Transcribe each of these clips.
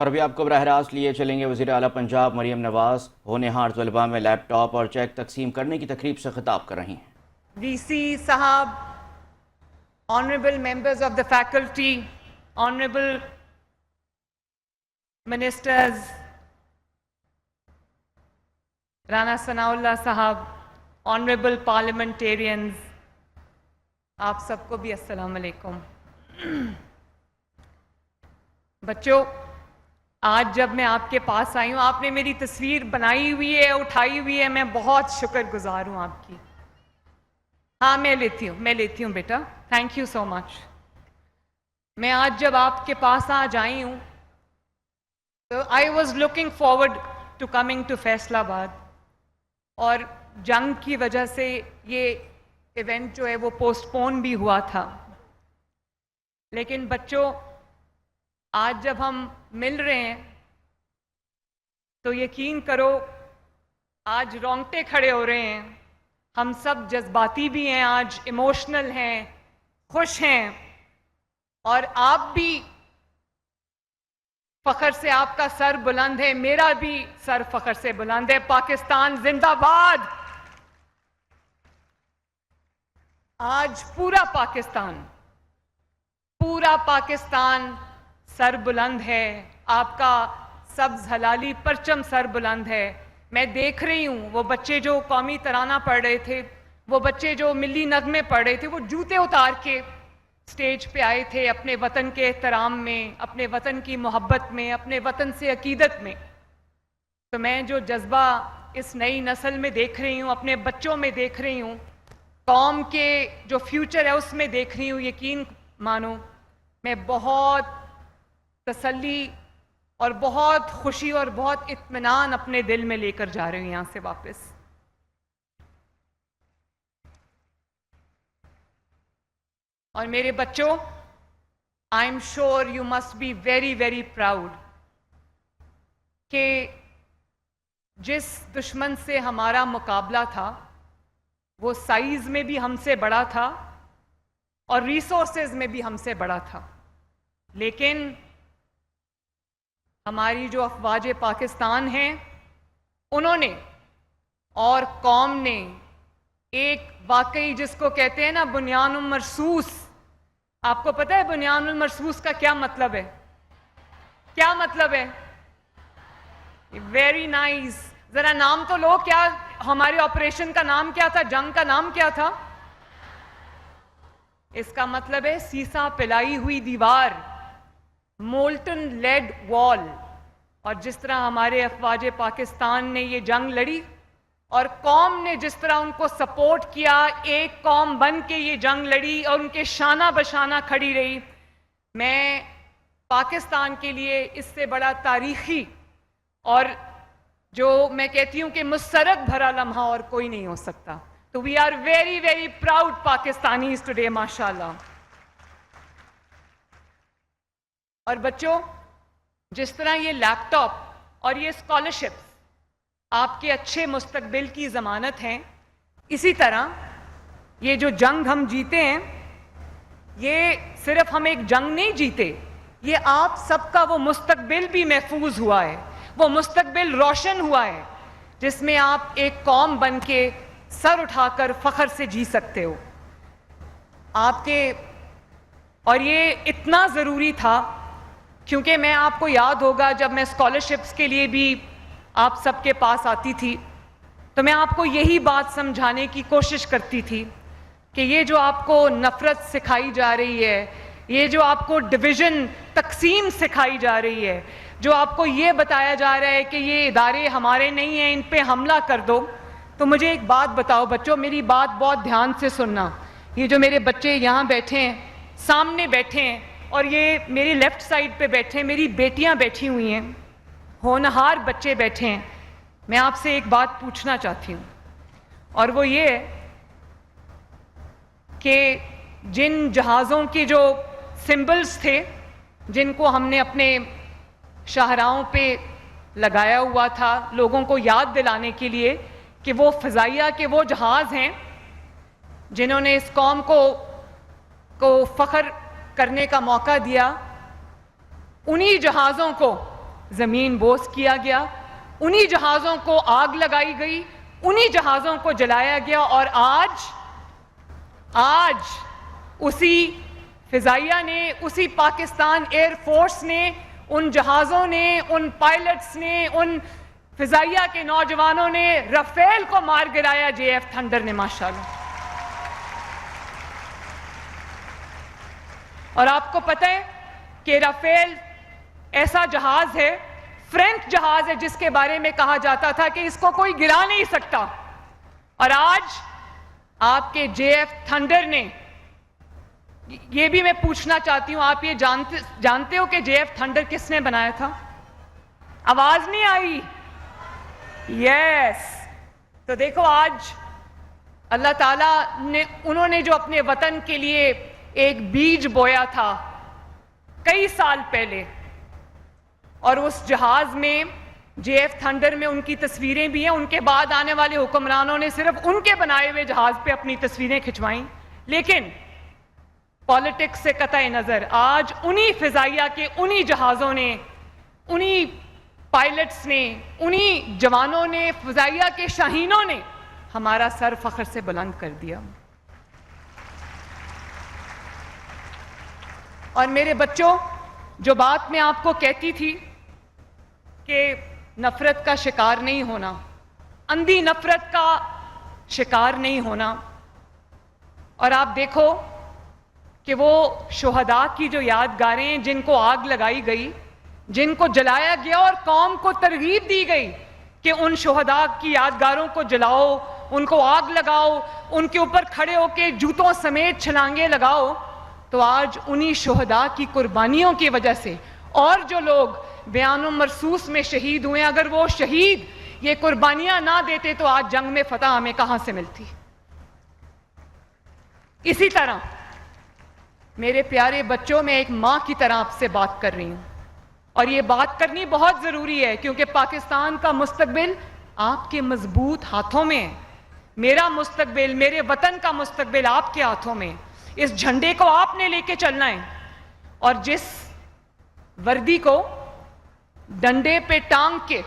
اور ابھی آپ کو براہ راست لیے چلیں گے وزیر اعلیٰ پنجاب مریم نواز ہونہار طلباء میں لیپ ٹاپ اور چیک تقسیم کرنے کی تقریب سے خطاب کر رہی ہیں۔ وی سی صاحب، honourable members of the faculty, honourable ministers, Rana Sanaullah صاحب، آنریبل پارلیمنٹیرینز، آپ سب کو بھی السلام علیکم۔ بچوں، آج جب میں آپ کے پاس آئی ہوں، آپ نے میری تصویر بنائی ہوئی ہے، اٹھائی ہوئی ہے، میں بہت شکر گزار ہوں آپ کی۔ ہاں، میں لیتی ہوں بیٹا، تھینک یو سو مچ۔ میں آج جب آپ کے پاس آج آئی ہوں تو I was looking forward to coming to Faisalabad, اور جنگ کی وجہ سے یہ ایونٹ جو ہے وہ پوسٹ پون بھی ہوا تھا، لیکن بچوں آج جب ہم مل رہے ہیں تو یقین کرو آج رونگٹے کھڑے ہو رہے ہیں، ہم سب جذباتی بھی ہیں، آج ایموشنل ہیں، خوش ہیں، اور آپ بھی فخر سے آپ کا سر بلند ہے، میرا بھی سر فخر سے بلند ہے۔ پاکستان زندہ باد۔ آج پورا پاکستان سر بلند ہے، آپ کا سبز ہلالی پرچم سر بلند ہے۔ میں دیکھ رہی ہوں وہ بچے جو قومی ترانہ پڑھ رہے تھے، وہ بچے جو ملی نغمے پڑھ رہے تھے، وہ جوتے اتار کے سٹیج پہ آئے تھے اپنے وطن کے احترام میں، اپنے وطن کی محبت میں، اپنے وطن سے عقیدت میں۔ تو میں جو جذبہ اس نئی نسل میں دیکھ رہی ہوں، اپنے بچوں میں دیکھ رہی ہوں، قوم کے جو فیوچر ہے اس میں دیکھ رہی ہوں، یقین مانو میں بہت تسلی اور بہت خوشی اور بہت اطمینان اپنے دل میں لے کر جا رہی ہوں یہاں سے واپس۔ اور میرے بچوں، I'm sure you must be very very proud کہ جس دشمن سے ہمارا مقابلہ تھا وہ سائز میں بھی ہم سے بڑا تھا اور ریسورسز میں بھی ہم سے بڑا تھا، لیکن ہماری جو افواج پاکستان ہیں انہوں نے اور قوم نے ایک واقعی جس کو کہتے ہیں نا بنیان مرصوص، آپ کو پتہ ہے بنیان المرصوص کا کیا مطلب ہے؟ کیا مطلب ہے؟ ویری نائس، ذرا نام تو لو، کیا ہمارے آپریشن کا نام کیا تھا؟ جنگ کا نام کیا تھا؟ اس کا مطلب ہے سیسا پلائی ہوئی دیوار، مولٹن لیڈ وال۔ اور جس طرح ہمارے افواج پاکستان نے یہ جنگ لڑی اور قوم نے جس طرح ان کو سپورٹ کیا، ایک قوم بن کے یہ جنگ لڑی اور ان کے شانہ بشانہ کھڑی رہی، میں پاکستان کے لیے اس سے بڑا تاریخی اور جو میں کہتی ہوں کہ مسرت بھرا لمحہ اور کوئی نہیں ہو سکتا۔ تو we are very very proud Pakistanis today, ماشاء اللہ۔ اور بچوں، جس طرح یہ لیپ ٹاپ اور یہ اسکالرشپس آپ کے اچھے مستقبل کی ضمانت ہیں، اسی طرح یہ جو جنگ ہم جیتے ہیں، یہ صرف ہم ایک جنگ نہیں جیتے، یہ آپ سب کا وہ مستقبل بھی محفوظ ہوا ہے، وہ مستقبل روشن ہوا ہے جس میں آپ ایک قوم بن کے سر اٹھا کر فخر سے جی سکتے ہو۔ آپ کے اور یہ اتنا ضروری تھا کیونکہ میں آپ کو یاد ہوگا جب میں اسکالرشپس کے لیے بھی آپ سب کے پاس آتی تھی تو میں آپ کو یہی بات سمجھانے کی کوشش کرتی تھی کہ یہ جو آپ کو نفرت سکھائی جا رہی ہے، یہ جو آپ کو ڈویژن تقسیم سکھائی جا رہی ہے، جو آپ کو یہ بتایا جا رہا ہے کہ یہ ادارے ہمارے نہیں ہیں، ان پہ حملہ کر دو، تو مجھے ایک بات بتاؤ بچوں، میری بات بہت دھیان سے سننا۔ یہ جو میرے بچے یہاں بیٹھے ہیں، سامنے بیٹھے ہیں، اور یہ میری لیفٹ سائڈ پہ بیٹھے ہیں، میری بیٹیاں بیٹھی ہوئی ہیں، ہونہار بچے بیٹھے ہیں، میں آپ سے ایک بات پوچھنا چاہتی ہوں، اور وہ یہ ہے کہ جن جہازوں کے جو سمبلز تھے جن کو ہم نے اپنے شاہراہوں پہ لگایا ہوا تھا لوگوں کو یاد دلانے کے لیے کہ وہ فضائیہ کے وہ جہاز ہیں جنہوں نے اس قوم کو فخر کرنے کا موقع دیا، انہی جہازوں کو زمین بوس کیا گیا, انہی جہازوں کو آگ لگائی گئی, انہی جہازوں کو جلایا گیا, اور آج اسی فضائیہ نے, اسی پاکستان ایئر فورس نے, ان جہازوں نے, ان پائلٹس نے, ان فضائیہ کے نوجوانوں نے رافیل کو مار گرایا, جے ایف تھنڈر نے, ماشاءاللہ. اور آپ کو پتہ ہے کہ رافیل ایسا جہاز ہے, فرینچ جہاز ہے, جس کے بارے میں کہا جاتا تھا کہ اس کو کوئی گرا نہیں سکتا, اور آج آپ کے جے ایف تھنڈر نے, یہ بھی میں پوچھنا چاہتی ہوں, آپ یہ جانتے ہو کہ جے ایف تھنڈر کس نے بنایا تھا؟ آواز نہیں آئی. یس. تو دیکھو آج اللہ تعالیٰ نے, انہوں نے جو اپنے وطن کے لیے ایک بیج بویا تھا کئی سال پہلے, اور اس جہاز میں, جے ایف تھنڈر میں ان کی تصویریں بھی ہیں. ان کے بعد آنے والے حکمرانوں نے صرف ان کے بنائے ہوئے جہاز پہ اپنی تصویریں کھنچوائیں, لیکن پالیٹکس سے قطع نظر آج انہی فضائیہ کے, انہی جہازوں نے, انہی پائلٹس نے, انہی جوانوں نے, فضائیہ کے شاہینوں نے ہمارا سر فخر سے بلند کر دیا. اور میرے بچوں, جو بات میں آپ کو کہتی تھی کہ نفرت کا شکار نہیں ہونا, اندھی نفرت کا شکار نہیں ہونا, اور آپ دیکھو کہ وہ شہداء کی جو یادگاریں, جن کو آگ لگائی گئی, جن کو جلایا گیا, اور قوم کو ترغیب دی گئی کہ ان شہداء کی یادگاروں کو جلاؤ, ان کو آگ لگاؤ, ان کے اوپر کھڑے ہو کے جوتوں سمیت چھلانگیں لگاؤ, تو آج انہی شہداء کی قربانیوں کی وجہ سے, اور جو لوگ بیان و مرصوص میں شہید ہوئے, اگر وہ شہید یہ قربانیاں نہ دیتے تو آج جنگ میں فتح ہمیں کہاں سے ملتی. اسی طرح میرے پیارے بچوں, میں ایک ماں کی طرح آپ سے بات کر رہی ہوں, اور یہ بات کرنی بہت ضروری ہے, کیونکہ پاکستان کا مستقبل آپ کے مضبوط ہاتھوں میں ہے. میرا مستقبل, میرے وطن کا مستقبل آپ کے ہاتھوں میں. اس جھنڈے کو آپ نے لے کے چلنا ہے, اور جس وردی کو ڈنڈے پہ ٹانگ کے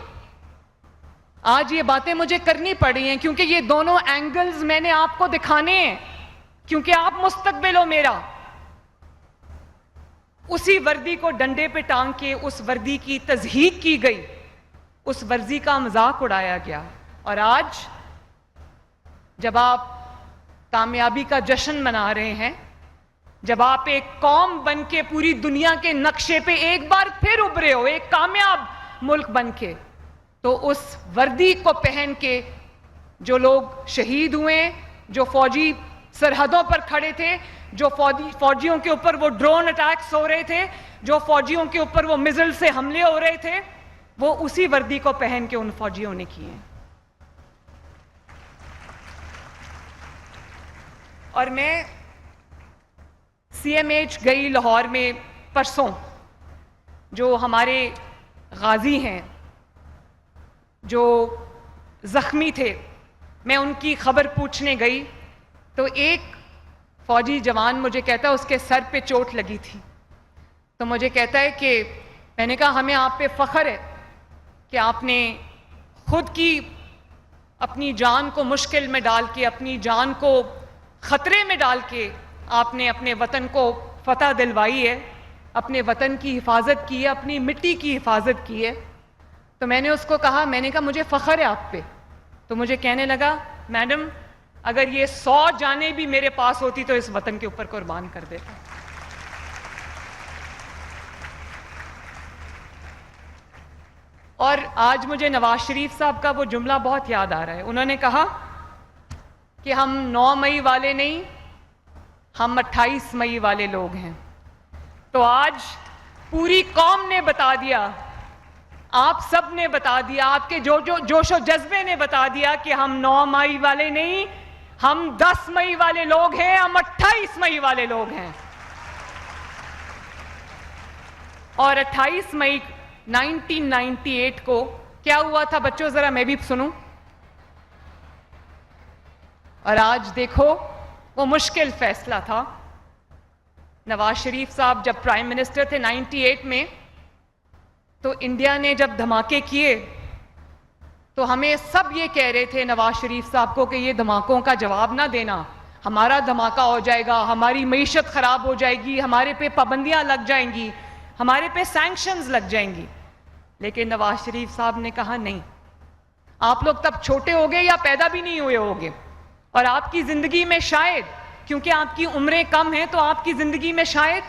آج یہ باتیں مجھے کرنی پڑی ہیں, کیونکہ یہ دونوں اینگلز میں نے آپ کو دکھانے ہیں, کیونکہ آپ مستقبل ہو میرا. اسی وردی کو ڈنڈے پہ ٹانگ کے, اس وردی کی تضحیک کی گئی, اس ورزی کا مذاق اڑایا گیا, اور آج جب آپ کامیابی کا جشن منا رہے ہیں, جب آپ ایک قوم بن کے پوری دنیا کے نقشے پہ ایک بار پھر ابھرے ہو, ایک کامیاب ملک بن کے, تو اس وردی کو پہن کے جو لوگ شہید ہوئے, جو فوجی سرحدوں پر کھڑے تھے, جو فوجیوں کے اوپر وہ ڈرون اٹیکس ہو رہے تھے, جو فوجیوں کے اوپر وہ میزل سے حملے ہو رہے تھے, وہ اسی وردی کو پہن کے ان فوجیوں نے کیے. اور میں سی ایم ایچ گئی لاہور میں پرسوں, جو ہمارے غازی ہیں جو زخمی تھے, میں ان کی خبر پوچھنے گئی, تو ایک فوجی جوان مجھے کہتا ہے اس کے سر پہ چوٹ لگی تھی, تو مجھے کہتا ہے کہ میں نے کہا ہمیں آپ پہ فخر ہے کہ آپ نے خود کی اپنی جان کو مشکل میں ڈال کے, اپنی جان کو خطرے میں ڈال کے آپ نے اپنے وطن کو فتح دلوائی ہے, اپنے وطن کی حفاظت کی ہے, اپنی مٹی کی حفاظت کی ہے. تو میں نے اس کو کہا, میں نے کہا مجھے فخر ہے آپ پہ. تو مجھے کہنے لگا, میڈم اگر یہ 100 جانیں بھی میرے پاس ہوتی تو اس وطن کے اوپر قربان کر دیتا. اور آج مجھے نواز شریف صاحب کا وہ جملہ بہت یاد آ رہا ہے. انہوں نے کہا کہ ہم 9 مئی والے نہیں, ہم 28 مئی والے لوگ ہیں. تو آج پوری قوم نے بتا دیا, آپ سب نے بتا دیا, آپ کے جوش و جذبے نے بتا دیا کہ ہم 9 مئی والے نہیں, ہم 10 مئی والے لوگ ہیں, ہم 28 مئی والے لوگ ہیں. اور 28 مئی 1998 کو کیا ہوا تھا بچوں, ذرا میں بھی سنوں. اور آج دیکھو وہ مشکل فیصلہ تھا. نواز شریف صاحب جب پرائم منسٹر تھے 98 میں, تو انڈیا نے جب دھماکے کیے تو ہمیں سب یہ کہہ رہے تھے نواز شریف صاحب کو کہ یہ دھماکوں کا جواب نہ دینا، ہمارا دھماکہ ہو جائے گا، ہماری معیشت خراب ہو جائے گی، ہمارے پہ پابندیاں لگ جائیں گی، ہمارے پہ سینکشنز لگ جائیں گی. لیکن نواز شریف صاحب نے کہا نہیں، آپ لوگ تب چھوٹے ہوگے یا پیدا بھی نہیں ہوئے ہوگے، اور آپ کی زندگی میں شاید، کیونکہ آپ کی عمریں کم ہیں، تو آپ کی زندگی میں شاید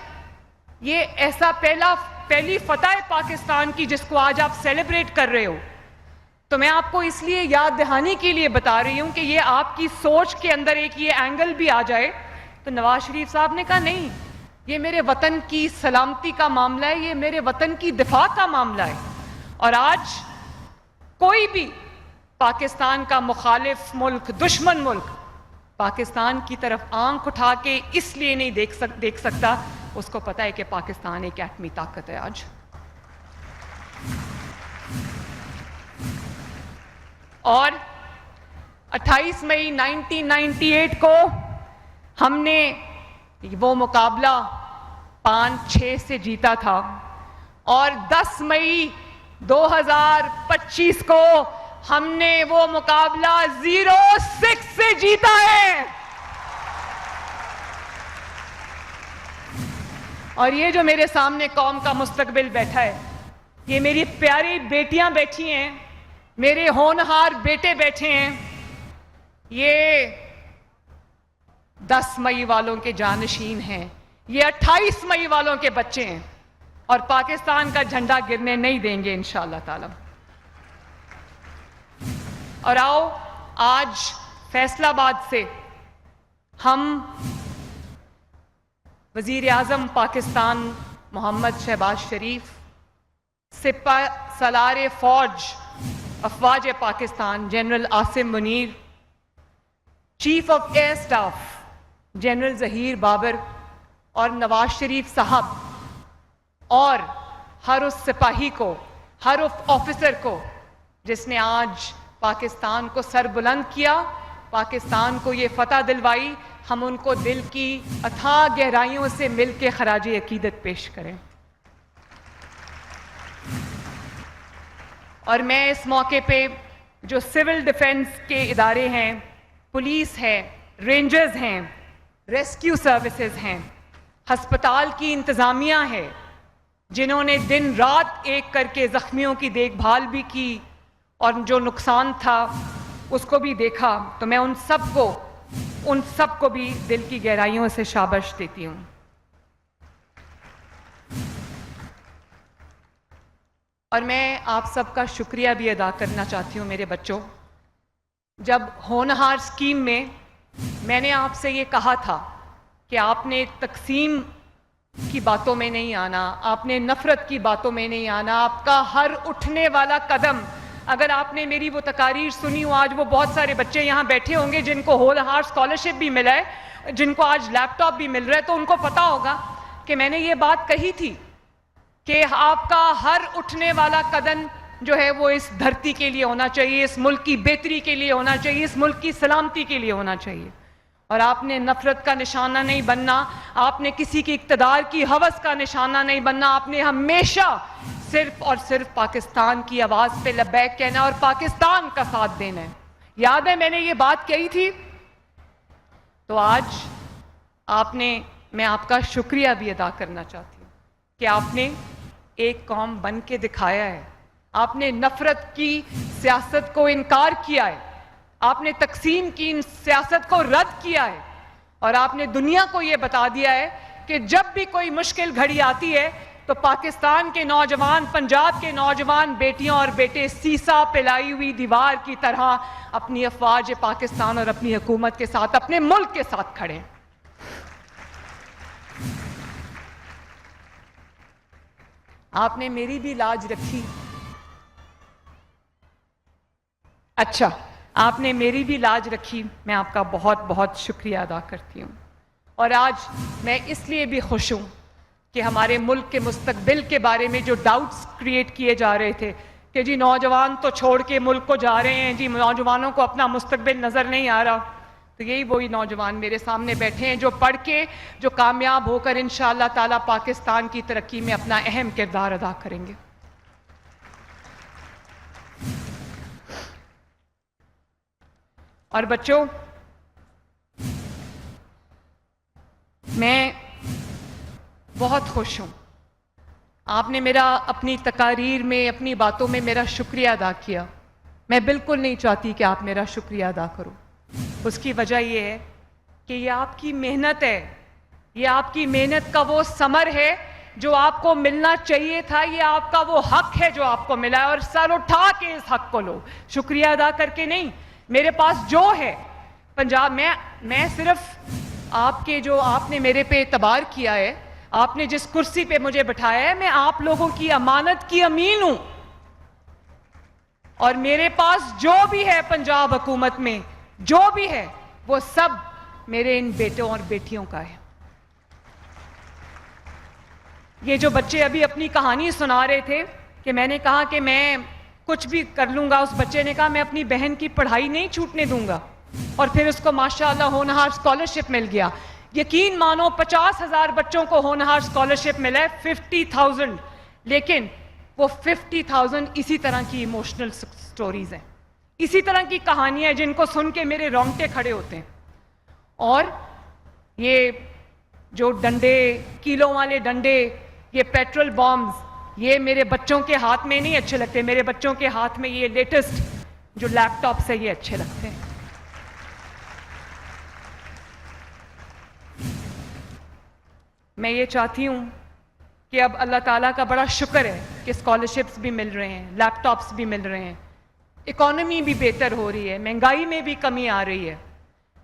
یہ ایسا پہلی فتح پاکستان کی جس کو آج آپ سیلیبریٹ کر رہے ہو. تو میں آپ کو اس لیے یاد دہانی کے لیے بتا رہی ہوں کہ یہ آپ کی سوچ کے اندر ایک یہ اینگل بھی آ جائے. تو نواز شریف صاحب نے کہا نہیں، یہ میرے وطن کی سلامتی کا معاملہ ہے، یہ میرے وطن کی دفاع کا معاملہ ہے. اور آج کوئی بھی پاکستان کا مخالف ملک، دشمن ملک پاکستان کی طرف آنکھ اٹھا کے اس لیے نہیں دیکھ سکتا، اس کو پتا ہے کہ پاکستان ایک ایٹمی طاقت ہے. آج اور 28 مئی 1998 کو ہم نے وہ مقابلہ 5-6 سے جیتا تھا، اور 10 مئی 2025 کو ہم نے وہ مقابلہ 0-6 سے جیتا ہے. اور یہ جو میرے سامنے قوم کا مستقبل بیٹھا ہے، یہ میری پیاری بیٹیاں بیٹھی ہیں، میرے ہونہار بیٹے بیٹھے ہیں، یہ 10 مئی والوں کے جانشین ہیں، یہ 28 مئی والوں کے بچے ہیں، اور پاکستان کا جھنڈا گرنے نہیں دیں گے انشاءاللہ تعالی. اور آؤ آج فیصل آباد سے ہم وزیر اعظم پاکستان محمد شہباز شریف، سپہ سالار فوج افواج Pakistan general Asim Munir, chief of air staff general Zaheer Babar, اور نواز شریف صاحب، اور ہر اس سپاہی کو، ہر اس آفیسر کو جس نے آج پاکستان کو سر بلند کیا، پاکستان کو یہ فتح دلوائی، ہم ان کو دل کی اتھاہ گہرائیوں سے مل کے خراج عقیدت پیش کریں. اور میں اس موقع پہ جو سول ڈیفنس کے ادارے ہیں، پولیس ہے، رینجرز ہیں، ریسکیو سروسز ہیں، ہسپتال کی انتظامیہ ہے، جنہوں نے دن رات ایک کر کے زخمیوں کی دیکھ بھال بھی کی اور جو نقصان تھا اس کو بھی دیکھا، تو میں ان سب کو بھی دل کی گہرائیوں سے شاباش دیتی ہوں. اور میں آپ سب کا شکریہ بھی ادا کرنا چاہتی ہوں میرے بچوں. جب ہونہار اسکیم میں نے آپ سے یہ کہا تھا کہ آپ نے تقسیم کی باتوں میں نہیں آنا، آپ نے نفرت کی باتوں میں نہیں آنا، آپ کا ہر اٹھنے والا قدم، اگر آپ نے میری وہ تقاریر سنی ہو، آج وہ بہت سارے بچے یہاں بیٹھے ہوں گے جن کو ہونہار اسکالرشپ بھی ملا ہے، جن کو آج لیپ ٹاپ بھی مل رہا ہے، تو ان کو پتا ہوگا کہ میں نے یہ بات کہی تھی کہ آپ کا ہر اٹھنے والا قدم جو ہے وہ اس دھرتی کے لیے ہونا چاہیے، اس ملک کی بہتری کے لیے ہونا چاہیے، اس ملک کی سلامتی کے لیے ہونا چاہیے. اور آپ نے نفرت کا نشانہ نہیں بننا، آپ نے کسی کی اقتدار کی ہوس کا نشانہ نہیں بننا، آپ نے ہمیشہ صرف اور صرف پاکستان کی آواز پہ لبیک کہنا اور پاکستان کا ساتھ دینا ہے. یاد ہے میں نے یہ بات کہی تھی؟ تو آج میں آپ کا شکریہ بھی ادا کرنا چاہتی ہوں کہ آپ نے ایک قوم بن کے دکھایا ہے، آپ نے نفرت کی سیاست کو انکار کیا ہے، آپ نے تقسیم کی سیاست کو رد کیا ہے، اور آپ نے دنیا کو یہ بتا دیا ہے کہ جب بھی کوئی مشکل گھڑی آتی ہے تو پاکستان کے نوجوان، پنجاب کے نوجوان بیٹیاں اور بیٹے سیسا پلائی ہوئی دیوار کی طرح اپنی افواج پاکستان اور اپنی حکومت کے ساتھ، اپنے ملک کے ساتھ کھڑے ہیں. آپ نے میری بھی لاج رکھی. اچھا، آپ نے میری بھی لاج رکھی، میں آپ کا بہت بہت شکریہ ادا کرتی ہوں. اور آج میں اس لیے بھی خوش ہوں کہ ہمارے ملک کے مستقبل کے بارے میں جو ڈاؤٹس کریٹ کیے جا رہے تھے کہ جی نوجوان تو چھوڑ کے ملک کو جا رہے ہیں، جی نوجوانوں کو اپنا مستقبل نظر نہیں آ رہا، تو یہی وہی نوجوان میرے سامنے بیٹھے ہیں جو پڑھ کے، جو کامیاب ہو کر انشاءاللہ تعالی پاکستان کی ترقی میں اپنا اہم کردار ادا کریں گے. اور بچوں، میں بہت خوش ہوں. آپ نے میرا اپنی تقاریر میں، اپنی باتوں میں میرا شکریہ ادا کیا. میں بالکل نہیں چاہتی کہ آپ میرا شکریہ ادا کرو. اس کی وجہ یہ ہے کہ یہ آپ کی محنت ہے، یہ آپ کی محنت کا وہ ثمر ہے جو آپ کو ملنا چاہیے تھا. یہ آپ کا وہ حق ہے جو آپ کو ملا ہے، اور سر اٹھا کے اس حق کو لو، شکریہ ادا کر کے نہیں. میرے پاس جو ہے پنجاب میں صرف آپ کے جو آپ نے میرے پہ اعتبار کیا ہے، آپ نے جس کرسی پہ مجھے بٹھایا ہے، میں آپ لوگوں کی امانت کی امین ہوں. اور میرے پاس جو بھی ہے پنجاب حکومت میں، جو بھی ہے، وہ سب میرے ان بیٹوں اور بیٹیوں کا ہے. یہ جو بچے ابھی اپنی کہانی سنا رہے تھے کہ میں نے کہا کہ میں کچھ بھی کر لوں گا، اس بچے نے کہا میں اپنی بہن کی پڑھائی نہیں چھوٹنے دوں گا، اور پھر اس کو ماشاءاللہ ہونہار اسکالرشپ مل گیا. یقین مانو 50,000 بچوں کو ہونہار اسکالرشپ ملا ہے، 50,000. لیکن وہ 50,000 اسی طرح کی ایموشنل سٹوریز ہیں، اسی طرح کی کہانیاں ہیں جن کو سن کے میرے رونگٹے کھڑے ہوتے ہیں. اور یہ جو ڈنڈے، کیلوں والے ڈنڈے، یہ پیٹرول بامز، یہ میرے بچوں کے ہاتھ میں نہیں اچھے لگتے. میرے بچوں کے ہاتھ میں یہ لیٹسٹ جو لیپ ٹاپس ہے یہ اچھے لگتے ہیں. میں یہ چاہتی ہوں کہ اب اللہ تعالیٰ کا بڑا شکر ہے کہ اسکالرشپس بھی مل رہے ہیں، لیپ ٹاپس بھی مل رہے ہیں، اکانومی بھی بہتر ہو رہی ہے، مہنگائی میں بھی کمی آ رہی ہے.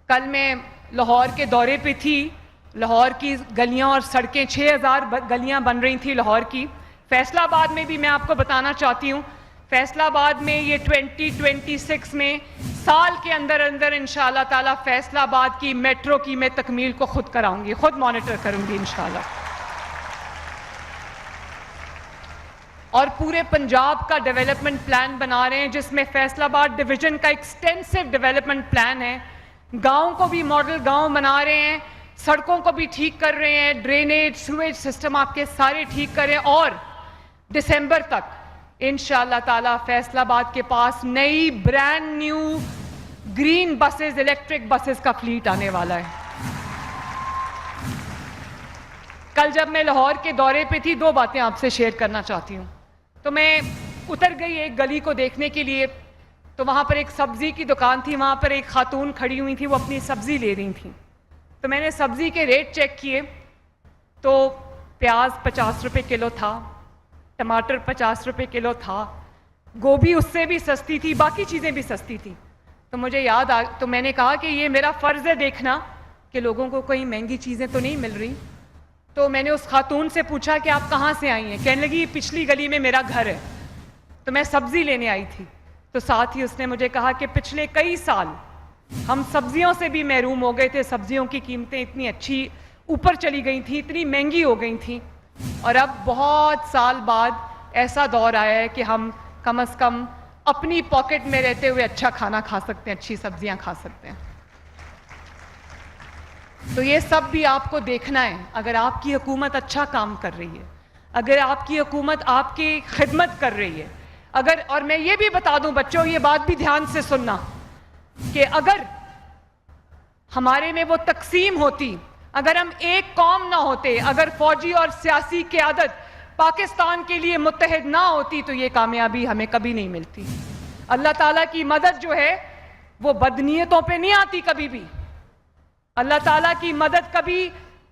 کل میں لاہور کے دورے پہ تھی. لاہور کی گلیاں اور سڑکیں 6,000 گلیاں بن رہی تھیں لاہور کی. فیصلہ آباد میں بھی میں آپ کو بتانا چاہتی ہوں، فیصلہ آباد میں یہ 2026 میں سال کے اندر انشاءاللہ تعالیٰ فیصلہ آباد کی میٹرو کی میں تکمیل کو خود کراؤں گی، خود مانیٹر کروں گی انشاءاللہ. اور پورے پنجاب کا ڈیولپمنٹ پلان بنا رہے ہیں جس میں فیصلہ آباد ڈویژن کا ایکسٹینسو ڈیولپمنٹ پلان ہے. گاؤں کو بھی ماڈل گاؤں بنا رہے ہیں، سڑکوں کو بھی ٹھیک کر رہے ہیں، ڈرینیج سویج سسٹم آپ کے سارے ٹھیک کریں. اور دسمبر تک انشاءاللہ تعالیٰ فیصلہ آباد کے پاس نئی brand new green buses, electric buses کا فلیٹ آنے والا ہے. کل جب میں لاہور کے دورے پہ تھی، 2 باتیں آپ سے شیئر کرنا چاہتی ہوں. تو میں اتر گئی ایک گلی کو دیکھنے کے لیے، تو وہاں پر ایک سبزی کی دکان تھی، وہاں پر ایک خاتون کھڑی ہوئی تھی، وہ اپنی سبزی لے رہی تھیں. تو میں نے سبزی کے ریٹ چیک کیے تو پیاز 50 روپے کلو تھا، ٹماٹر 50 روپے کلو تھا، گوبھی اس سے بھی سستی تھی، باقی چیزیں بھی سستی تھیں. تو مجھے تو میں نے کہا کہ یہ میرا فرض ہے دیکھنا کہ لوگوں کو کوئی مہنگی چیزیں تو نہیں مل رہی. تو میں نے اس خاتون سے پوچھا کہ آپ کہاں سے آئی ہیں؟ کہنے لگی پچھلی گلی میں میرا گھر ہے. تو میں سبزی لینے آئی تھی. تو ساتھ ہی اس نے مجھے کہا کہ پچھلے کئی سال ہم سبزیوں سے بھی محروم ہو گئے تھے، سبزیوں کی قیمتیں اتنی اچھی اوپر چلی گئی تھیں، اتنی مہنگی ہو گئی تھیں، اور اب بہت سال بعد ایسا دور آیا ہے کہ ہم کم از کم اپنی پاکٹ میں رہتے ہوئے اچھا کھانا کھا سکتے ہیں، اچھی سبزیاں کھا سکتے ہیں. تو یہ سب بھی آپ کو دیکھنا ہے. اگر آپ کی حکومت اچھا کام کر رہی ہے، اگر آپ کی حکومت آپ کی خدمت کر رہی ہے، اور میں یہ بھی بتا دوں بچوں، یہ بات بھی دھیان سے سننا، کہ اگر ہمارے میں وہ تقسیم ہوتی، اگر ہم ایک قوم نہ ہوتے، اگر فوجی اور سیاسی قیادت پاکستان کے لیے متحد نہ ہوتی، تو یہ کامیابی ہمیں کبھی نہیں ملتی. اللہ تعالیٰ کی مدد جو ہے وہ بدنیتوں پہ نہیں آتی کبھی بھی. اللہ تعالیٰ کی مدد کبھی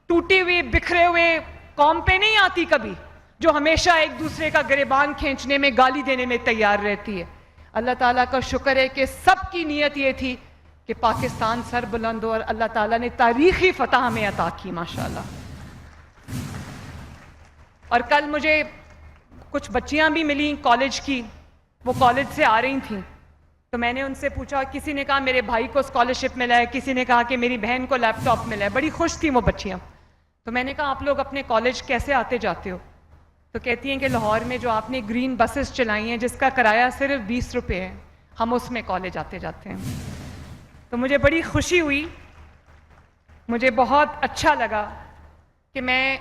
ٹوٹے ہوئے بکھرے ہوئے قوم پہ نہیں آتی کبھی، جو ہمیشہ ایک دوسرے کا گریبان کھینچنے میں، گالی دینے میں تیار رہتی ہے. اللہ تعالیٰ کا شکر ہے کہ سب کی نیت یہ تھی کہ پاکستان سر بلند ہو، اور اللہ تعالیٰ نے تاریخی فتح ہمیں عطا کی ماشاءاللہ. اور کل مجھے کچھ بچیاں بھی ملیں کالج کی، وہ کالج سے آ رہی تھیں. تو میں نے ان سے پوچھا، کسی نے کہا میرے بھائی کو اسکالرشپ ملا ہے، کسی نے کہا کہ میری بہن کو لیپ ٹاپ ملا ہے. بڑی خوش تھیں وہ بچیاں. تو میں نے کہا آپ لوگ اپنے کالج کیسے آتے جاتے ہو؟ تو کہتی ہیں کہ لاہور میں جو آپ نے گرین بسز چلائی ہیں جس کا کرایہ صرف 20 روپے ہے، ہم اس میں کالج آتے جاتے ہیں. تو مجھے بڑی خوشی ہوئی، مجھے بہت اچھا لگا کہ میں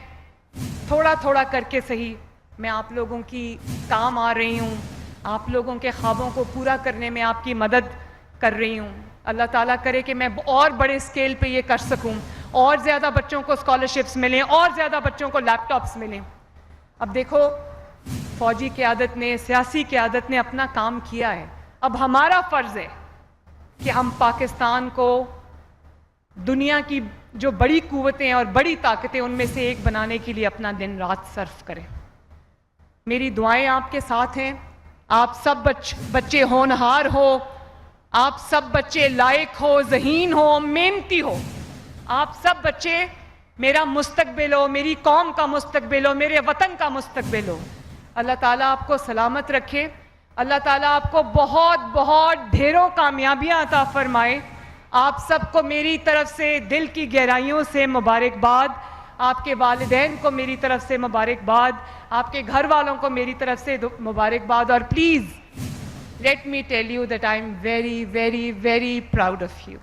تھوڑا تھوڑا کر کے صحیح میں آپ لوگوں کی کام آ رہی ہوں، آپ لوگوں کے خوابوں کو پورا کرنے میں آپ کی مدد کر رہی ہوں. اللہ تعالیٰ کرے کہ میں اور بڑے اسکیل پہ یہ کر سکوں, اور زیادہ بچوں کو اسکالرشپس ملیں, اور زیادہ بچوں کو لیپ ٹاپس ملیں. اب دیکھو, فوجی قیادت نے, سیاسی قیادت نے اپنا کام کیا ہے. اب ہمارا فرض ہے کہ ہم پاکستان کو دنیا کی جو بڑی قوتیں اور بڑی طاقتیں ان میں سے ایک بنانے کے لیے اپنا دن رات صرف کریں. میری دعائیں آپ کے ساتھ ہیں. آپ سب بچے ہونہار ہو, آپ سب بچے لائق ہو, ذہین ہو, محنتی ہو. آپ سب بچے میرا مستقبل ہو, میری قوم کا مستقبل ہو, میرے وطن کا مستقبل ہو. اللہ تعالیٰ آپ کو سلامت رکھے. اللہ تعالیٰ آپ کو بہت بہت ڈھیروں کامیابیاں عطا فرمائے. آپ سب کو میری طرف سے دل کی گہرائیوں سے مبارکباد. آپ کے والدین کو میری طرف سے مبارکباد, آپ کے گھر والوں کو میری طرف سے مبارکباد. اور please let me tell you that I am very, very, very proud of you.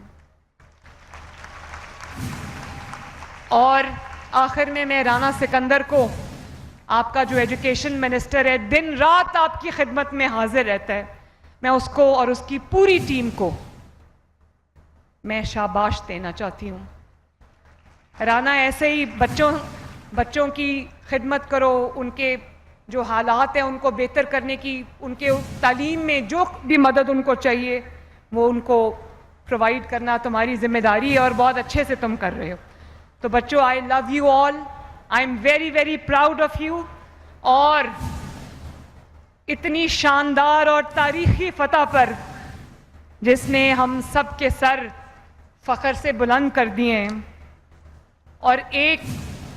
اور آخر میں رانا سکندر کو, آپ کا جو ایجوکیشن منسٹر ہے, دن رات آپ کی خدمت میں حاضر رہتا ہے, میں اس کو اور اس کی پوری ٹیم کو میں شاباش دینا چاہتی ہوں. رانا, ایسے ہی بچوں کی خدمت کرو, ان کے جو حالات ہیں ان کو بہتر کرنے کی, ان کے تعلیم میں جو بھی مدد ان کو چاہیے وہ ان کو پرووائڈ کرنا تمہاری ذمہ داری ہے, اور بہت اچھے سے تم کر رہے ہو. تو بچوں, I love you all, I am very very proud of you. اور اتنی شاندار اور تاریخی فتح پر جس نے ہم سب کے سر فخر سے بلند کر دیے ہیں, اور ایک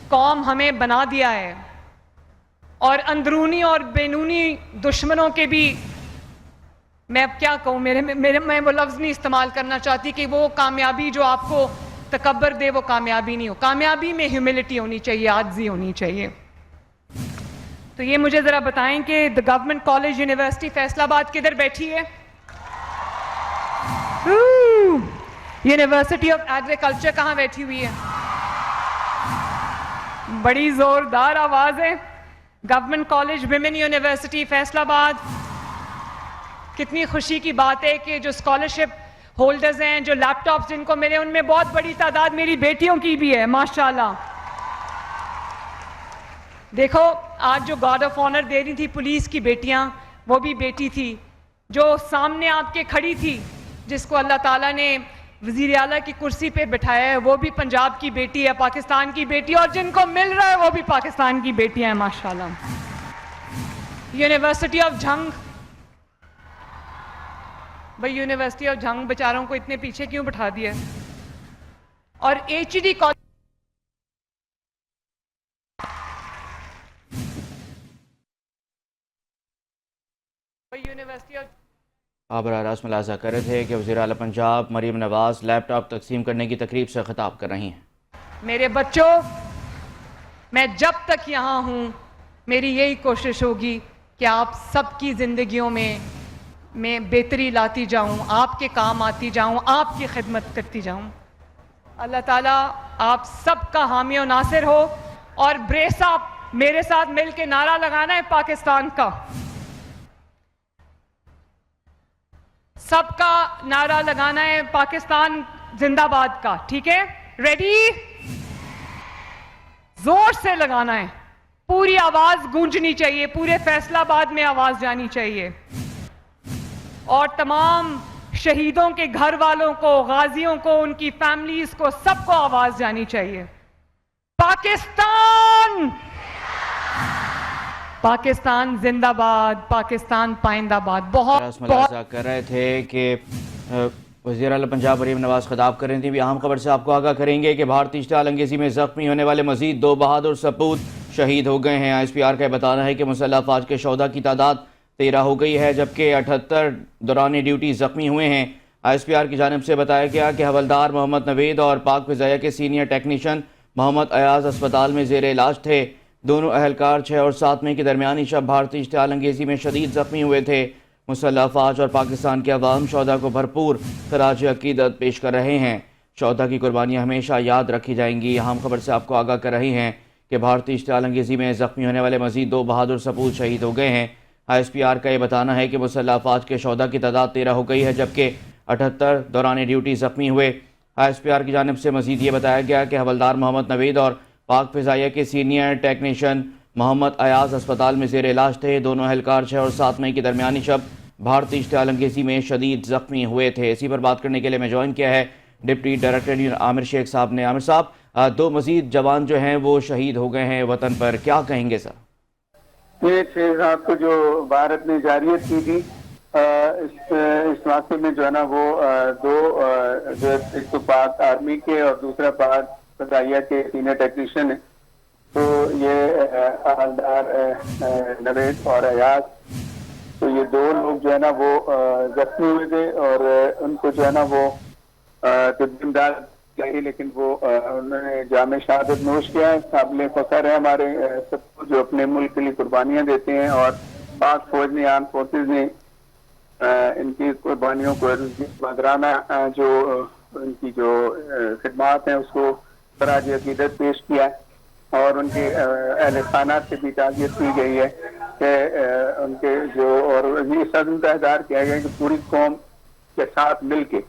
قوم ہمیں بنا دیا ہے, اور اندرونی اور بیرونی دشمنوں کے بھی, میں اب کیا کہوں, میں وہ لفظ نہیں استعمال کرنا چاہتی کہ وہ کامیابی جو آپ کو تکبر دے وہ کامیابی نہیں ہو. کامیابی میں ہیوملٹی ہونی چاہیے, عاجزی ہونی چاہیے. تو یہ مجھے ذرا بتائیں کہ the government college university Faisal آباد کدھر بیٹھی ہے؟ یونیورسٹی آف ایگریکلچر کہاں بیٹھی ہوئی ہے؟ بڑی زوردار آواز ہے. Government college women university Faisal آباد. کتنی خوشی کی بات ہے کہ جو اسکالرشپ ہولڈرز ہیں, جو لیپ ٹاپس جن کو ملے, ان میں بہت بڑی تعداد میری بیٹیوں کی بھی ہے, ماشاءاللہ. دیکھو, آج جو گارڈ آف آنر دے رہی تھی پولیس کی بیٹیاں, وہ بھی بیٹی تھی. جو سامنے آپ کے کھڑی تھی, جس کو اللہ تعالیٰ نے وزیر اعلیٰ کی کرسی پہ بٹھایا ہے, وہ بھی پنجاب کی بیٹی ہے, پاکستان کی بیٹی, اور جن کو مل رہا ہے وہ بھی پاکستان کی بیٹیاں ہیں, ماشاءاللہ. یونیورسٹی آف جھنگ, بھائی یونیورسٹی آف جھنگ بیچاروں کو اتنے پیچھے کیوں بٹھا دیا؟ اور H D college, university of, آپ براہ راست ملاحظہ کر رہے تھے کہ وزیر اعلیٰ پنجاب مریم نواز لیپ ٹاپ تقسیم کرنے کی تقریب سے خطاب کر رہی ہیں. میرے بچوں, میں جب تک یہاں ہوں میری یہی کوشش ہوگی کہ آپ سب کی زندگیوں میں بہتری لاتی جاؤں, آپ کے کام آتی جاؤں, آپ کی خدمت کرتی جاؤں. اللہ تعالیٰ آپ سب کا حامی و ناصر ہو. اور بریس اپ, میرے ساتھ مل کے نعرہ لگانا ہے پاکستان کا, سب کا نعرہ لگانا ہے پاکستان زندہ باد کا. ٹھیک ہے؟ ریڈی؟ زور سے لگانا ہے, پوری آواز گونجنی چاہیے, پورے فیصل آباد میں آواز جانی چاہیے, اور تمام شہیدوں کے گھر والوں کو, غازیوں کو, ان کی فیملیز کو, سب کو آواز جانی چاہیے. پاکستان, پاکستان زندہ باد, پاکستان پائندہ باد. بہت ملاحظہ کر رہے تھے کہ وزیر اعلیٰ پنجاب مریم نواز خطاب کر رہی تھیں. اہم خبر سے آپ کو آگاہ کریں گے کہ بھارتی اشتعال انگیزی میں زخمی ہونے والے مزید 2 بہادر سپوت شہید ہو گئے ہیں. آئی ایس پی آر کا بتانا ہے کہ مسلح افواج کے شہداء کی تعداد 13 ہو گئی ہے, جبکہ 78 دوران ڈیوٹی زخمی ہوئے ہیں. آئی ایس پی آر کی جانب سے بتایا گیا کہ حوالدار محمد نوید اور پاک فضائیہ کے سینئر ٹیکنیشین محمد ایاز اسپتال میں زیر علاج تھے. دونوں اہلکار 6 اور 7 مئی کے درمیانی شب بھارتی اشتعال انگیزی میں شدید زخمی ہوئے تھے. مسلح افواج اور پاکستان کے عوام شہداء کو بھرپور خراج عقیدت پیش کر رہے ہیں. شہداء کی قربانیاں ہمیشہ یاد رکھی جائیں گی. اہم خبر سے آپ کو آگاہ کر رہی ہیں کہ بھارتی اشتعال انگیزی میں زخمی ہونے والے مزید 2 بہادر سپوت شہید ہو گئے ہیں. آئی ایس پی آر کا یہ بتانا ہے کہ مسلح افواج کے شہداء کی تعداد 13 ہو گئی ہے, جبکہ 78 دوران ڈیوٹی زخمی ہوئے۔ ISPR کی جانب سے مزید یہ بتایا گیا کہ حوالدار محمد نوید اور پاک فضائیہ کے سینئر ٹیکنیشین محمد ایاز اسپتال میں زیر علاج تھے۔ دونوں اہلکار 6 اور 7 مئی کی درمیانی شب بھارتی اشتعال انگیزی میں شدید زخمی ہوئے تھے۔ اسی پر بات کرنے کے لیے میں جوائن کیا ہے ڈپٹی ڈائریکٹر عامر شیخ صاحب نے۔ عامر صاحب، 2 مزید جوان جو ہیں وہ شہید ہو گئے ہیں وطن پر، کیا کہیں گے سر؟ یہ 6 رات کو جو بھارت نے جارحیت کی تھی، اس واقعے میں جو ہے نا وہ 2 ایک تو پاک آرمی کے اور دوسرا پاک فضائیہ کے سینئر ٹیکنیشین ہیں۔ تو یہ حوالدار نوید اور ایاز، تو یہ 2 لوگ جو ہے نا وہ زخمی ہوئے تھے اور ان کو جو ہے نا وہ طبی امداد لگی، لیکن وہ انہوں نے جامِ شہادت نوش کیا ہے۔ قابل فخر ہے ہمارے سب کو جو اپنے ملک کے لیے قربانیاں دیتے ہیں، اور پاک فوج نے، آرم فورسز نے ان کی قربانیوں کو مادرانہ جو ان کی جو خدمات ہیں اس کو خراج عقیدت پیش کیا ہے، اور ان کے اہل خانہ سے بھی تعزیت کی گئی ہے کہ ان کے جو، اور یہ صدم کا اظہار کیا گیا کہ پوری قوم کے ساتھ مل کے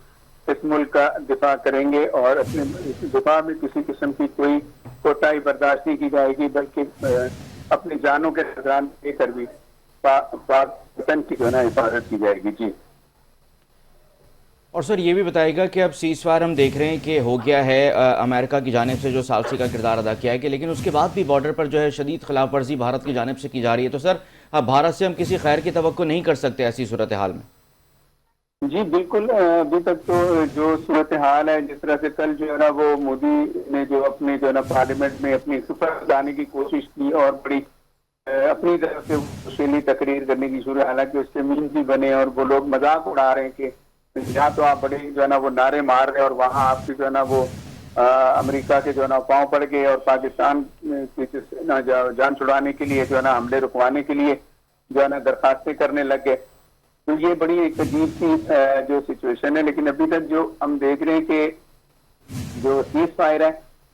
اس ملک کا دفاع کریں گے، اور اپنے دفاع میں کسی قسم کی کوئی کوتاہی برداشت نہیں کی جائے گی، بلکہ اپنی جانوں کے نذران دے کر بھی پاک وطن کی جو ہے نا حفاظت کی جائے گی۔ جی، اور سر یہ بھی بتائے گا کہ اب سیز فائر ہم دیکھ رہے ہیں کہ ہو گیا ہے، امریکہ کی جانب سے جو ثالثی کا کردار ادا کیا ہے، کہ لیکن اس کے بعد بھی بارڈر پر جو ہے شدید خلاف ورزی بھارت کی جانب سے کی جا رہی ہے، تو سر اب بھارت سے ہم کسی خیر کی توقع نہیں کر سکتے ایسی صورتحال میں؟ جی بالکل، ابھی تک تو جو صورتحال ہے، جس طرح سے کل جو ہے نا وہ مودی نے جو اپنے جو ہے نا پارلیمنٹ میں اپنی سفر لانے کی کوشش کی اور بڑی اپنی طرف سے شیلی تقریر کرنے کی شروع، حالانکہ اس کے میمز بھی بنے اور وہ لوگ مذاق اڑا رہے ہیں کہ یہاں تو آپ بڑے جو ہے نا وہ نعرے مار رہے ہیں اور وہاں آپ کی جو ہے نا وہ امریکہ کے جو ہے نا پاؤں پڑ گئے، اور پاکستان کی جان چھڑانے کے لیے جو ہے نا حملے رکوانے کے لیے جو ہے نا درخواستیں کرنے لگ گئے۔ تو یہ بڑی ایک عجیب سی جو سچویشن ہے، لیکن ابھی تک جو ہم دیکھ رہے ہیں کہ جو سیز فائر ہے،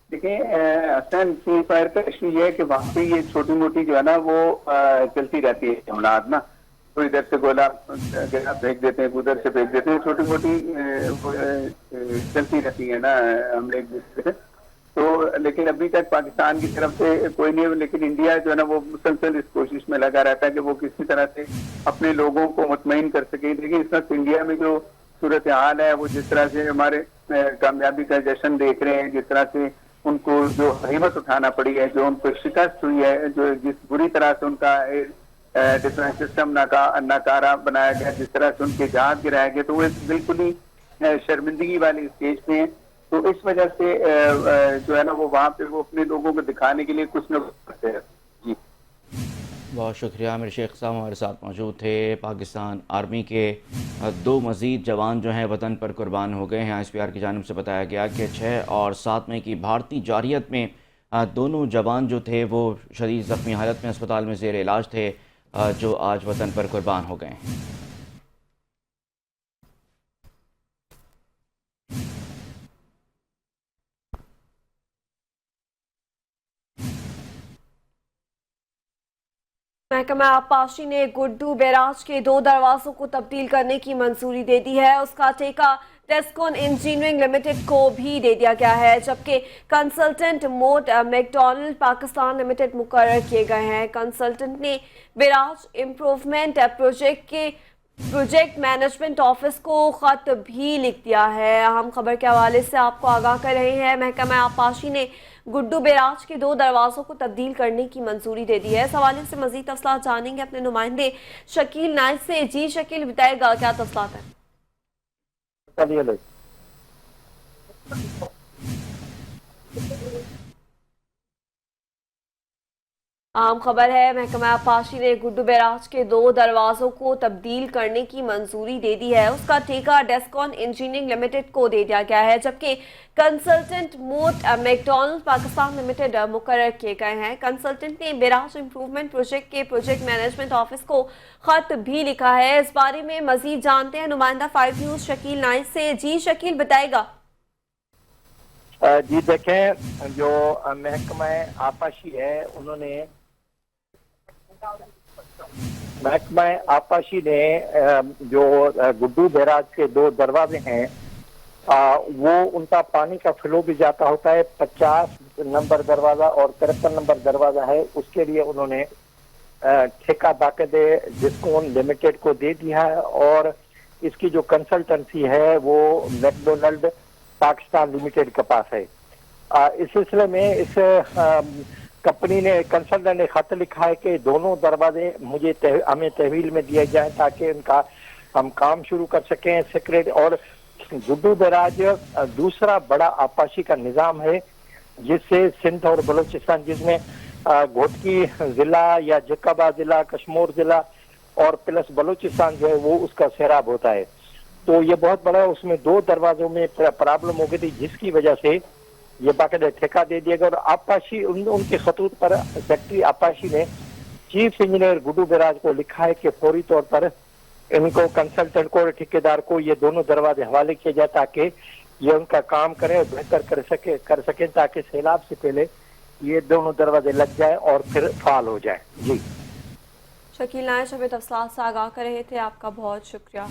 دیکھیں حسن، سیز فائر کا ایشو یہ ہے کہ وہاں پہ یہ چھوٹی موٹی جو ہے نا وہ چلتی رہتی ہے حملات نا، تو ادھر سے گولہ پھینک دیتے ہیں، ادھر سے پھینک دیتے ہیں، چھوٹی موٹی چلتی رہتی ہے نا حملے ایک دوسرے سے۔ تو لیکن ابھی تک پاکستان کی طرف سے کوئی نہیں ہے، لیکن انڈیا جو ہے نا وہ مسلسل اس کوشش میں لگا رہتا ہے کہ وہ کسی طرح سے اپنے لوگوں کو مطمئن کر سکے۔ لیکن اس وقت انڈیا میں جو صورتحال ہے وہ جس طرح سے ہمارے کامیابی کا جشن دیکھ رہے ہیں، جس طرح سے ان کو جو ہمت اٹھانا پڑی ہے، جو ان کو شکست ہوئی ہے، جو جس بری طرح سے ان کا ڈیفنس سسٹم ناکارہ بنایا گیا، جس طرح سے ان کے جہاز گرائے گئے، تو وہ بالکل ہی شرمندگی والی اسٹیج پہ ہیں۔ تو اس وجہ سے جو ہے نا وہ وہاں پہ وہ اپنے لوگوں کو دکھانے کے لیے کچھ نہ کچھ کرتے ہیں۔ جی بہت شکریہ، عامر شیخ صاحب ہمارے ساتھ موجود تھے۔ پاکستان آرمی کے 2 مزید جوان جو ہیں وطن پر قربان ہو گئے ہیں۔ ISPR کی جانب سے بتایا گیا کہ 6 اور 7 مئی کی بھارتی جارحیت میں دونوں جوان جو تھے وہ شدید زخمی حالت میں اسپتال میں زیر علاج تھے، جو آج وطن پر قربان ہو گئے ہیں۔ محکمہ آبپاشی نے گڈو بیراج کے 2 دروازوں کو تبدیل کرنے کی منظوری دے دی ہے۔ اس کا ٹھیکہ ٹیسکون انجینئرنگ لمیٹڈ کو بھی دے دیا گیا ہے، جبکہ کنسلٹنٹ موٹ میکڈونلڈ پاکستان لمیٹڈ مقرر کیے گئے ہیں۔ کنسلٹنٹ نے بیراج امپروومنٹ پروجیکٹ کے پروجیکٹ مینجمنٹ آفس کو خط بھی لکھ دیا ہے۔ اہم خبر کے حوالے سے آپ کو آگاہ کر رہے ہیں، محکمہ آبپاشی نے گڈو بیراج کے 2 دروازوں کو تبدیل کرنے کی منظوری دے دی ہے۔ اس حوالے سے مزید تفصیلات جانیں گے اپنے نمائندے شکیل نائک سے۔ جی شکیل، بتائے گا کیا تفصیلات ہیں؟ عام خبر ہے، محکمہ آبپاشی نے گڈو بیراج کے 2 دروازوں کو تبدیل کرنے کی منظوری دے دی ہے۔ اس کا ٹھیکہ ٹیسکون انجینئرنگ لمیٹڈ کو دے دیا گیا ہے، جبکہ کنسلٹنٹ موٹ میکڈونلڈ پاکستان لمیٹڈ مقرر کیے گئے ہیں۔ کنسلٹنٹ نے بیراج امپروومنٹ پروجیکٹ کے پروجیکٹ مینجمنٹ آفس کو خط بھی لکھا ہے۔ اس بارے میں مزید جانتے ہیں نمائندہ 5 نیوز شکیل نائک سے۔ جی شکیل، بتائے گا۔ جی دیکھیں، جو محکمہ آبپاشی ہے انہوں نے محکمہ آبپاشی نے جو گڈو بیراج کے 2 دروازے ہیں وہ ان کا پانی کا فلو بھی زیادہ ہوتا ہے. 50 نمبر دروازہ اور 53 نمبر دروازہ ہے، اس کے لیے انہوں نے ٹھیکہ باقاعدہ ڈسکون لمیٹڈ کو دے دیا ہے، اور اس کی جو کنسلٹنسی ہے وہ میکڈونلڈ پاکستان لمیٹڈ کے پاس ہے. اس سلسلے میں اس کمپنی نے کنسلٹنٹ نے خط لکھا ہے کہ دونوں دروازے ہمیں تحویل میں دیے جائیں تاکہ ان کا ہم کام شروع کر سکیں. سیکرٹ اور گڈو بیراج دوسرا بڑا آبپاشی کا نظام ہے جس سے سندھ اور بلوچستان، جس میں گھوٹکی ضلع یا جیکاباد ضلع، کشمور ضلع اور پلس بلوچستان جو ہے وہ اس کا سیراب ہوتا ہے. تو یہ بہت بڑا، اس میں 2 دروازوں میں پرابلم ہو گئی تھی جس کی وجہ سے یہ باقاعدہ ٹھیکہ دے دیا گیا. اور آبپاشی ان کے خطوط پر سیکٹری آبپاشی نے چیف انجینئر گڈو بیراج کو لکھا ہے کہ فوری طور پر ان کو کنسلٹنٹ کو اور ٹھیکیدار کو یہ دونوں دروازے حوالے کیے جائے تاکہ یہ ان کا کام کریں اور بہتر کر سکیں تاکہ سیلاب سے پہلے یہ دونوں دروازے لگ جائیں اور پھر فعال ہو جائیں. جی شکیل نائش ہمیں تفصیلات سے آگاہ کر رہے تھے، آپ کا بہت شکریہ.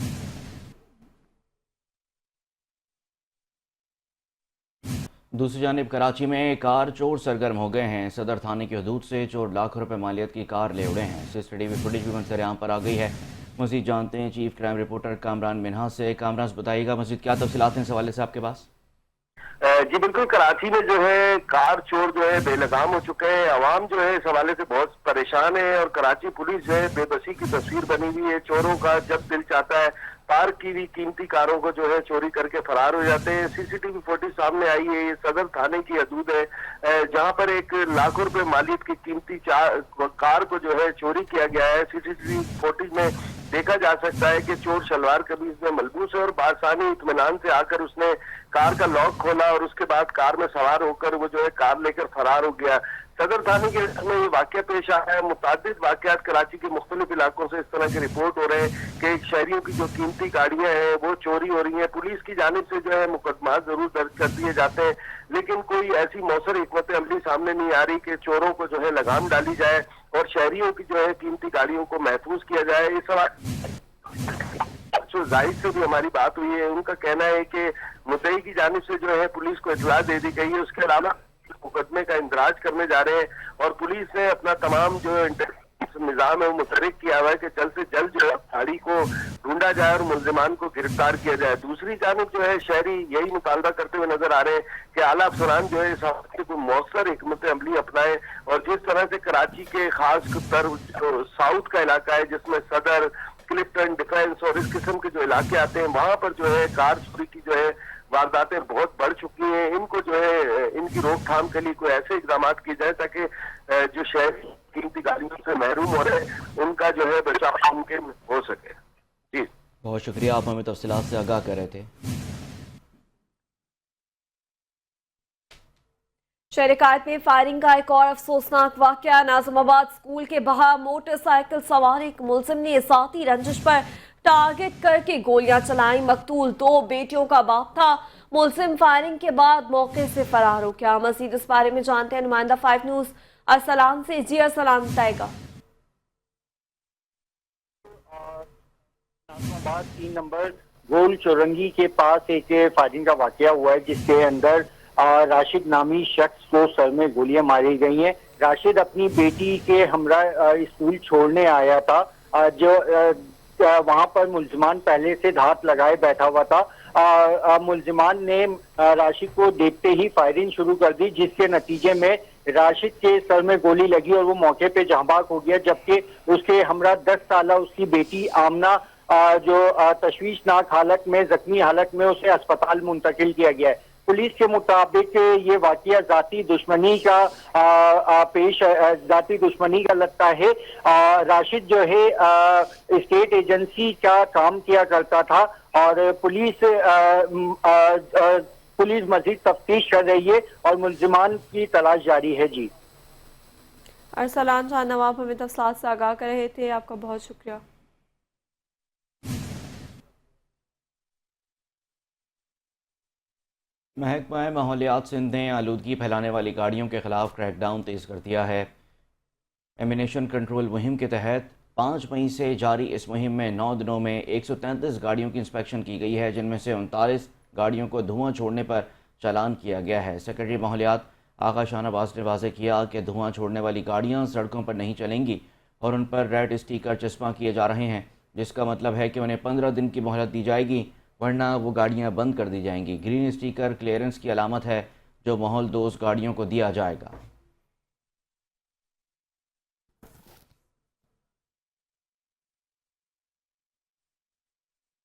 دوسری جانب کراچی میں کار چور سرگرم ہو گئے ہیں. صدر تھانے کی حدود سے چور لاکھوں روپے مالیت کی کار لے اڑے ہیں. سی سی ٹی وی فوٹیج بھی منظر عام پر آ گئی ہے. مزید جانتے ہیں chief crime reporter Kamran Minhas سے. کامران بتائیے گا مزید کیا تفصیلات ہیں اس حوالے سے آپ کے پاس؟ جی بالکل، کراچی میں جو ہے کار چور جو ہے بے لگام ہو چکے ہیں. عوام جو ہے اس حوالے سے بہت پریشان ہے اور کراچی پولیس جو ہے بے بسی کی تصویر بنی ہوئی ہے. چوروں کا جب دل چاہتا ہے پارک کی ہوئی قیمتی کاروں کو جو ہے چوری کر کے فرار ہو جاتے ہیں. سی سی ٹی وی فوٹیج سامنے آئی ہے. یہ صدر تھانے کی حدود ہے جہاں پر ایک لاکھوں روپے مالیت کی قیمتی کار کو جو ہے چوری کیا گیا ہے. سی سی ٹی وی فوٹیج میں دیکھا جا سکتا ہے کہ چور شلوار قمیض میں ملبوس ہے اور بآسانی اطمینان سے آ کر اس نے کار کا لاک کھولا اور اس کے بعد کار میں سوار ہو کر وہ جو ہے کار لے کر فرار ہو گیا. صدر تھانے کے میں یہ واقعہ پیش آیا ہے. متعدد واقعات کراچی کے مختلف علاقوں سے اس طرح کی رپورٹ ہو رہے ہیں کہ شہریوں کی جو قیمتی گاڑیاں ہیں وہ چوری ہو رہی ہیں. پولیس کی جانب سے جو ہے مقدمات ضرور درج کر دیے جاتے ہیں لیکن کوئی ایسی مؤثر حکمت عملی سامنے نہیں آ رہی کہ چوروں کو جو ہے لگام ڈالی جائے اور شہریوں کی جو ہے قیمتی گاڑیوں کو محفوظ کیا جائے. اس جو زائد سے بھی ہماری بات ہوئی ہے ان کا کہنا ہے کہ مدعی کی جانب سے جو ہے پولیس کو اطلاع دے دی گئی ہے. اس کے علاوہ مقدمے کا اندراج کرنے جا رہے ہیں اور پولیس نے اپنا تمام جو نظام ہے وہ متحرک کیا ہوا ہے کہ جلد سے جلد جو ہے گاڑی کو ڈھونڈا جائے اور ملزمان کو گرفتار کیا جائے. دوسری جانب جو ہے شہری یہی مطالبہ کرتے ہوئے نظر آ رہے ہیں کہ اعلیٰ افسران جو ہے اس حوالے سے کوئی مؤثر حکمت عملی اپنائے اور جس طرح سے کراچی کے خاص تر ساؤتھ کا علاقہ ہے جس میں صدر، کلفٹن، ڈیفینس اور اس قسم کے جو علاقے آتے ہیں وہاں پر جو ہے کار چوری کی جو ہے وارداتیں بہت بڑھ چکی ہیں. ان کو جو ہے ان کی روک تھام کے لیے کوئی ایسے اقدامات کیے جائے تاکہ جو شہر قیمتی گاڑیوں سے محروم ہو رہے ہیں ان کا جو ہے بچاؤ ممکن ہو سکے. جی بہت شکریہ، آپ ہمیں تفصیلات سے آگاہ کر رہے تھے. شہرکات میں فائرنگ کا ایک اور افسوسناک واقعہ. ناظم آباد اسکول کے باہر موٹر سائیکل سوار ایک ملزم نے ذاتی رنجش پر ٹارگٹ کر کے گولیاں چلائیں. مقتول 2 بیٹیوں کا باپ تھا. ملزم فائرنگ کے بعد موقع سے فرار ہو گیا. مزید اس بارے میں جانتے ہیں نمائندہ 5 نیوز ارسلان سے. جی ارسلان بتائے گا. ناظم آباد 3 نمبر گول چورنگی کے پاس ایک فائرنگ کا واقعہ ہوا ہے جس کے اندر راشد نامی شخص کو سر میں گولیاں ماری گئی ہیں. راشد اپنی بیٹی کے ہمراہ اسکول چھوڑنے آیا تھا جو وہاں پر ملزمان پہلے سے دھات لگائے بیٹھا ہوا تھا. ملزمان نے راشد کو دیکھتے ہی فائرنگ شروع کر دی جس کے نتیجے میں راشد کے سر میں گولی لگی اور وہ موقع پہ جاں بحق ہو گیا جبکہ اس کے ہمراہ 10 سالہ اس کی بیٹی آمنہ جو تشویشناک حالت میں زخمی حالت میں اسے اسپتال منتقل کیا گیا ہے. پولیس کے مطابق یہ واقعہ ذاتی دشمنی کا لگتا ہے. راشد جو ہے اسٹیٹ ایجنسی کا کام کیا کرتا تھا اور پولیس مزید تفتیش کر رہی ہے اور ملزمان کی تلاش جاری ہے. جی ارسلان شاہ نواب ہمیں تفصیلات سے آگاہ کر رہے تھے، آپ کا بہت شکریہ. محکمہ ماحولیات سندھ نے آلودگی پھیلانے والی گاڑیوں کے خلاف کریک ڈاؤن تیز کر دیا ہے. ایمینیشن کنٹرول مہم کے تحت 5 مئی سے جاری اس مہم میں 9 دنوں میں 133 گاڑیوں کی انسپیکشن کی گئی ہے، جن میں سے 39 گاڑیوں کو دھواں چھوڑنے پر چالان کیا گیا ہے۔ سیکرٹری ماحولیات آغا شاہ نواز نے واضح کیا کہ دھواں چھوڑنے والی گاڑیاں سڑکوں پر نہیں چلیں گی اور ان پر ریڈ اسٹیکر چسپاں کیے جا رہے ہیں، جس کا مطلب ہے کہ انہیں 15 دن کی مہلت دی جائے گی، ورنہ وہ گاڑیاں بند کر دی جائیں گی۔ گرین اسٹیکر کلیئرنس کی علامت ہے جو ماحول دوست گاڑیوں کو دیا جائے گا۔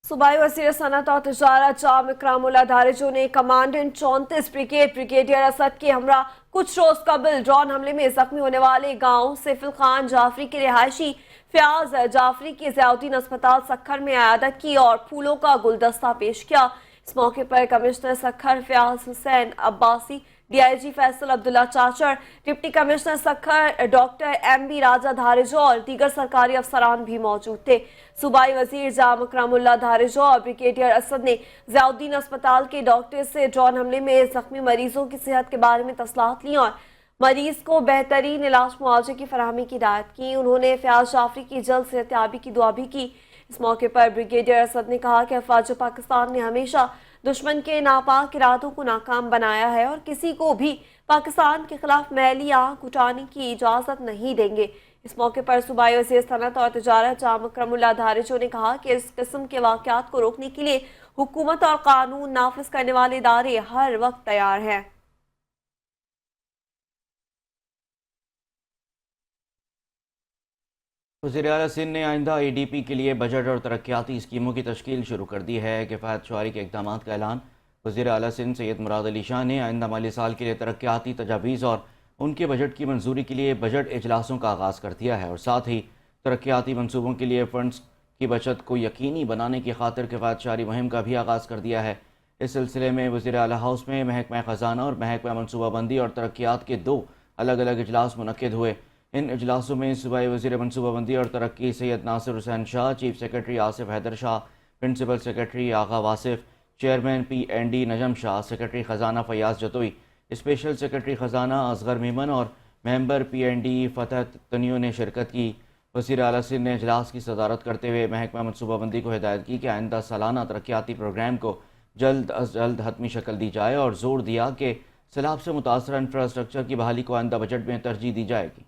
صوبائی وزیر صنعت اور تجارت جام اکرام اللہ دارجو نے کمانڈنٹ 34 بریگیڈیئر اسد کے ہمراہ کچھ روز قبل ڈرون حملے میں زخمی ہونے والے گاؤں سیف خان جعفری کے رہائشی فیاض جعفری کی ضیاء الدین اسپتال سکھر میں عیادت کی اور پھولوں کا گلدستہ پیش کیا۔ اس موقع پر commissioner Sukkur Fayyaz Hussain Abbasi, D I G Faisal Abdullah Chachar, deputy commissioner Sukkur doctor M B Raja Dharejo اور دیگر سرکاری افسران بھی موجود تھے۔ صوبائی وزیر جام اکرام اللہ دھارجو اور بریگیڈیئر اسد نے ضیاء الدین اسپتال کے ڈاکٹر سے ڈرون حملے میں زخمی مریضوں کی صحت کے بارے میں تفصیلات لیں اور مریض کو بہترین علاج معالجے کی فراہمی کی ہدایت کی۔ انہوں نے فیاض جعفری کی جلد صحتیابی کی دعا بھی کی۔ اس موقع پر بریگیڈیئر اسد نے کہا کہ افواج پاکستان نے ہمیشہ دشمن کے ناپاک ارادوں کو ناکام بنایا ہے اور کسی کو بھی پاکستان کے خلاف میلی آنکھ اٹھانے کی اجازت نہیں دیں گے۔ اس موقع پر صوبائی وزیر صنعت اور تجارت جام اکرم اللہ دھارجو نے کہا کہ اس قسم کے واقعات کو روکنے کے لیے حکومت اور قانون نافذ کرنے والے ادارے ہر وقت تیار ہیں۔ وزیر اعلیٰ سندھ نے آئندہ اے ڈی پی کے لیے بجٹ اور ترقیاتی اسکیموں کی تشکیل شروع کر دی ہے۔ کفایت شعاری کے اقدامات کا اعلان وزیر اعلیٰ سندھ سید مراد علی شاہ نے آئندہ مالی سال کے لیے ترقیاتی تجاویز اور ان کے بجٹ کی منظوری کے لیے بجٹ اجلاسوں کا آغاز کر دیا ہے اور ساتھ ہی ترقیاتی منصوبوں کے لیے فنڈز کی بچت کو یقینی بنانے کی خاطر کفایت شعاری مہم کا بھی آغاز کر دیا ہے۔ اس سلسلے میں وزیر اعلیٰ ہاؤس میں محکمہ خزانہ اور محکمہ منصوبہ بندی اور ترقیات کے 2 الگ الگ اجلاس منعقد ہوئے۔ ان اجلاسوں میں صوبائی وزیر منصوبہ بندی اور ترقی Syed Nasir Hussain Shah, chief secretary Asif Haider Shah, principal secretary Agha Wasif, chairman P N D Najam Shah, secretary خزانہ فیاض جتوئی، اسپیشل سیکرٹری خزانہ اصغر میمن اور ممبر پی این ڈی فتح تنیو نے شرکت کی۔ وزیر اعلیٰ سندھ نے اجلاس کی صدارت کرتے ہوئے محکمہ منصوبہ بندی کو ہدایت کی کہ آئندہ سالانہ ترقیاتی پروگرام کو جلد از جلد حتمی شکل دی جائے اور زور دیا کہ سیلاب سے متاثرہ انفراسٹرکچر کی بحالی کو آئندہ بجٹ میں ترجیح دی جائے گی۔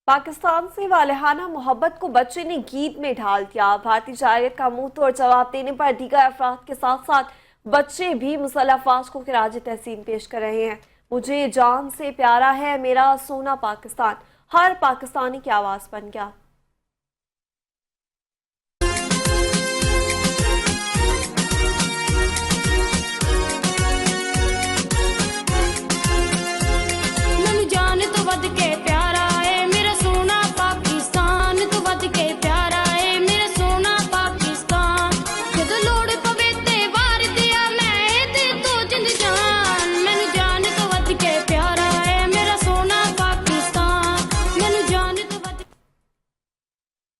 پاکستان سے والہانہ محبت کو بچے نے گیت میں ڈھال دیا۔ بھارتی جارحیت کا منہ توڑ جواب دینے پر دیگر افراد کے ساتھ ساتھ بچے بھی مسلح افواج کو خراج تحسین پیش کر رہے ہیں۔ مجھے جان سے پیارا ہے میرا سونا پاکستان، ہر پاکستانی کی آواز بن گیا۔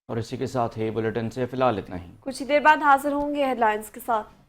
اور اسی کے ساتھ ہی بلیٹن سے فی الحال اتنا ہی۔ کچھ ہی دیر بعد حاضر ہوں گے ہیڈ لائنز کے ساتھ۔